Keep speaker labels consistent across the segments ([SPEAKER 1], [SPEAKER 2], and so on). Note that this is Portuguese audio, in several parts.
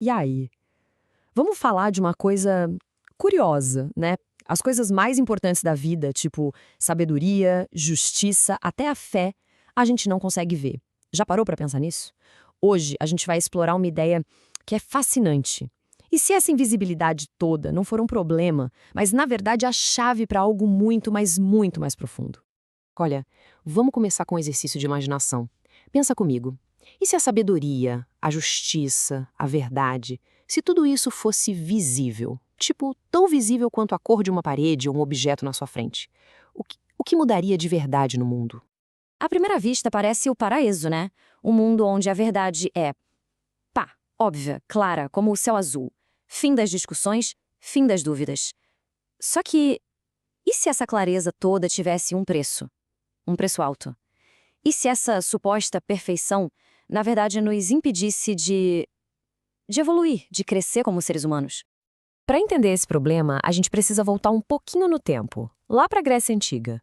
[SPEAKER 1] E aí? Vamos falar de uma coisa curiosa, né? As coisas mais importantes da vida, tipo sabedoria, justiça, até a fé, a gente não consegue ver. Já parou pra pensar nisso? Hoje a gente vai explorar uma ideia que é fascinante. E se essa invisibilidade toda não for um problema, mas na verdade a chave para algo muito, mas muito mais profundo?
[SPEAKER 2] Olha, vamos começar com um exercício de imaginação. Pensa comigo. E se a sabedoria, a justiça, a verdade, se tudo isso fosse visível? Tipo, tão visível quanto a cor de uma parede ou um objeto na sua frente. O que mudaria de verdade no mundo?
[SPEAKER 3] À primeira vista parece o paraíso, né? Um mundo onde a verdade é, pá, óbvia, clara, como o céu azul. Fim das discussões, fim das dúvidas. Só que, e se essa clareza toda tivesse um preço? Um preço alto? E se essa suposta perfeição, na verdade, nos impedisse de evoluir, de crescer como seres humanos?
[SPEAKER 1] Para entender esse problema, a gente precisa voltar um pouquinho no tempo, lá para a Grécia Antiga.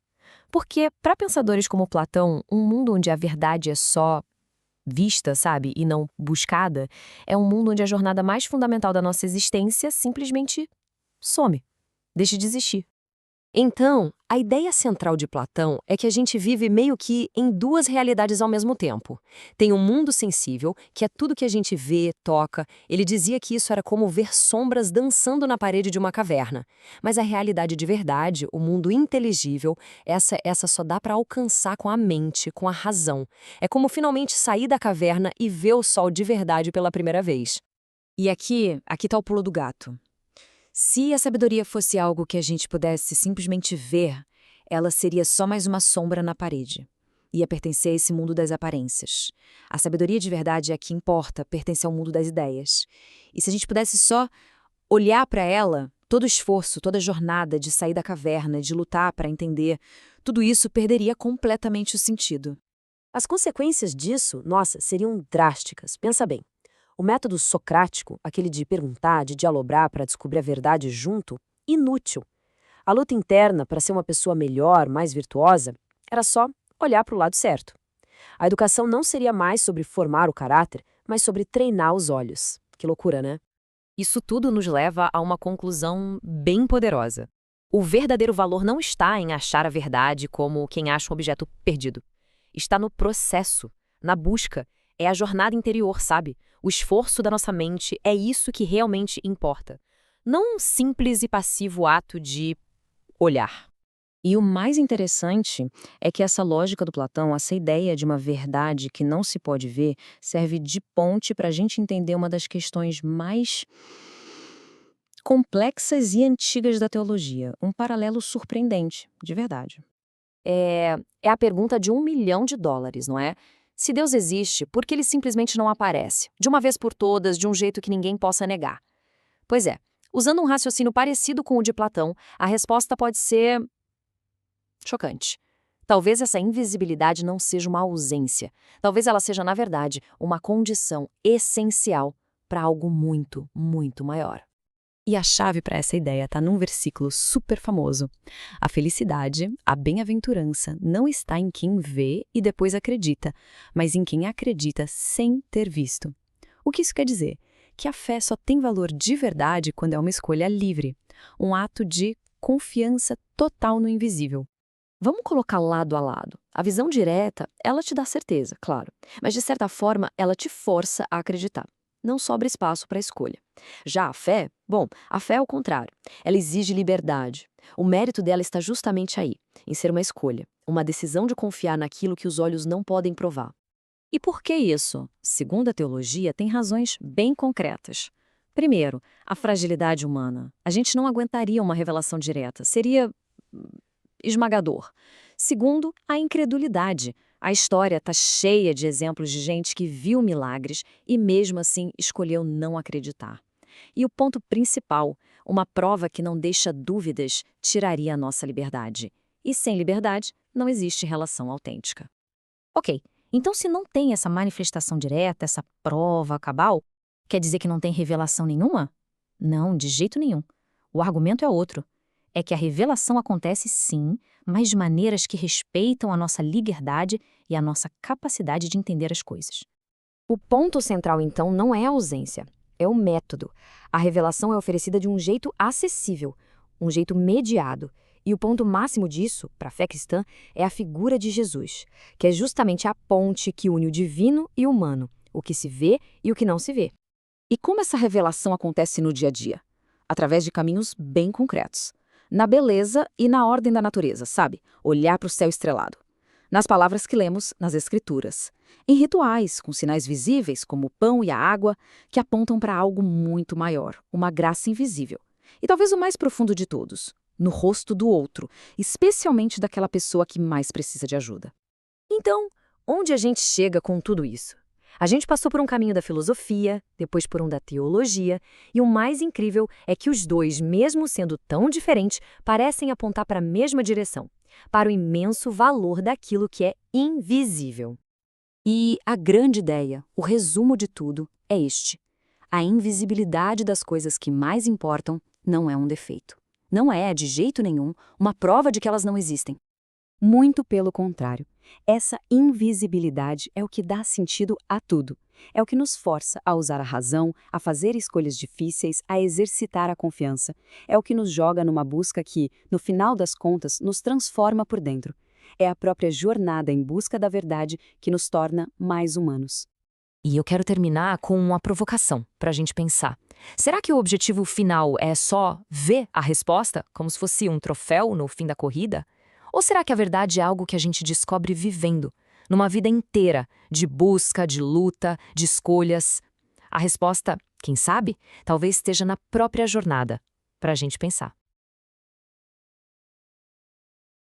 [SPEAKER 1] Porque, para pensadores como Platão, um mundo onde a verdade é só vista, sabe, e não buscada, é um mundo onde a jornada mais fundamental da nossa existência simplesmente some, deixa de existir.
[SPEAKER 2] Então, a ideia central de Platão é que a gente vive meio que em duas realidades ao mesmo tempo. Tem um mundo sensível, que é tudo que a gente vê, toca. Ele dizia que isso era como ver sombras dançando na parede de uma caverna. Mas a realidade de verdade, o mundo inteligível, essa só dá para alcançar com a mente, com a razão. É como finalmente sair da caverna e ver o sol de verdade pela primeira vez.
[SPEAKER 3] E aqui tá o pulo do gato. Se a sabedoria fosse algo que a gente pudesse simplesmente ver, ela seria só mais uma sombra na parede. Ia pertencer a esse mundo das aparências. A sabedoria de verdade é a que importa, pertence ao mundo das ideias. E se a gente pudesse só olhar para ela, todo o esforço, toda a jornada de sair da caverna, de lutar para entender, tudo isso perderia completamente o sentido.
[SPEAKER 2] As consequências disso, nossa, seriam drásticas. Pensa bem. O método socrático, aquele de perguntar, de dialogar para descobrir a verdade junto, inútil. A luta interna para ser uma pessoa melhor, mais virtuosa, era só olhar para o lado certo. A educação não seria mais sobre formar o caráter, mas sobre treinar os olhos. Que loucura, né?
[SPEAKER 1] Isso tudo nos leva a uma conclusão bem poderosa. O verdadeiro valor não está em achar a verdade como quem acha um objeto perdido. Está no processo, na busca. É a jornada interior, sabe? O esforço da nossa mente é isso que realmente importa. Não um simples e passivo ato de olhar.
[SPEAKER 4] E o mais interessante é que essa lógica do Platão, essa ideia de uma verdade que não se pode ver, serve de ponte para a gente entender uma das questões mais complexas e antigas da teologia. Um paralelo surpreendente, de verdade.
[SPEAKER 2] É a pergunta de US$ 1 milhão, não é? Se Deus existe, por que ele simplesmente não aparece? De uma vez por todas, de um jeito que ninguém possa negar. Pois é, usando um raciocínio parecido com o de Platão, a resposta pode ser chocante. Talvez essa invisibilidade não seja uma ausência. Talvez ela seja, na verdade, uma condição essencial para algo muito, muito maior.
[SPEAKER 1] E a chave para essa ideia está num versículo super famoso. A felicidade, a bem-aventurança, não está em quem vê e depois acredita, mas em quem acredita sem ter visto. O que isso quer dizer? Que a fé só tem valor de verdade quando é uma escolha livre, um ato de confiança total no invisível.
[SPEAKER 2] Vamos colocar lado a lado. A visão direta, ela te dá certeza, claro, mas de certa forma ela te força a acreditar. Não sobra espaço para escolha. Já a fé, bom, a fé é o contrário. Ela exige liberdade. O mérito dela está justamente aí, em ser uma escolha, uma decisão de confiar naquilo que os olhos não podem provar.
[SPEAKER 3] E por que isso? Segundo a teologia, tem razões bem concretas. Primeiro, a fragilidade humana. A gente não aguentaria uma revelação direta, seria esmagador. Segundo, a incredulidade. A história está cheia de exemplos de gente que viu milagres e mesmo assim escolheu não acreditar. E o ponto principal, uma prova que não deixa dúvidas, tiraria a nossa liberdade. E sem liberdade, não existe relação autêntica. Ok, então se não tem essa manifestação direta, essa prova cabal, quer dizer que não tem revelação nenhuma? Não, de jeito nenhum. O argumento é outro. É que a revelação acontece sim, mas de maneiras que respeitam a nossa liberdade e a nossa capacidade de entender as coisas.
[SPEAKER 2] O ponto central, então, não é a ausência,
[SPEAKER 5] é o método. A revelação é oferecida de um jeito acessível, um jeito mediado. E o ponto máximo disso, para a fé cristã, é a figura de Jesus, que é justamente a ponte que une o divino e o humano, o que se vê e o que não se vê.
[SPEAKER 2] E como essa revelação acontece no dia a dia? Através de caminhos bem concretos. Na beleza e na ordem da natureza, sabe? Olhar para o céu estrelado. Nas palavras que lemos nas Escrituras. Em rituais, com sinais visíveis, como o pão e a água, que apontam para algo muito maior, uma graça invisível. E talvez o mais profundo de todos, no rosto do outro, especialmente daquela pessoa que mais precisa de ajuda.
[SPEAKER 3] Então, onde a gente chega com tudo isso? A gente passou por um caminho da filosofia, depois por um da teologia, e o mais incrível é que os dois, mesmo sendo tão diferentes, parecem apontar para a mesma direção, para o imenso valor daquilo que é invisível.
[SPEAKER 5] E a grande ideia, o resumo de tudo, é este. A invisibilidade das coisas que mais importam não é um defeito. Não é, de jeito nenhum, uma prova de que elas não existem. Muito pelo contrário. Essa invisibilidade é o que dá sentido a tudo. É o que nos força a usar a razão, a fazer escolhas difíceis, a exercitar a confiança. É o que nos joga numa busca que, no final das contas, nos transforma por dentro. É a própria jornada em busca da verdade que nos torna mais humanos.
[SPEAKER 3] E eu quero terminar com uma provocação para a gente pensar. Será que o objetivo final é só ver a resposta, como se fosse um troféu no fim da corrida? Ou será que a verdade é algo que a gente descobre vivendo, numa vida inteira, de busca, de luta, de escolhas? A resposta, quem sabe, talvez esteja na própria jornada, para a gente pensar.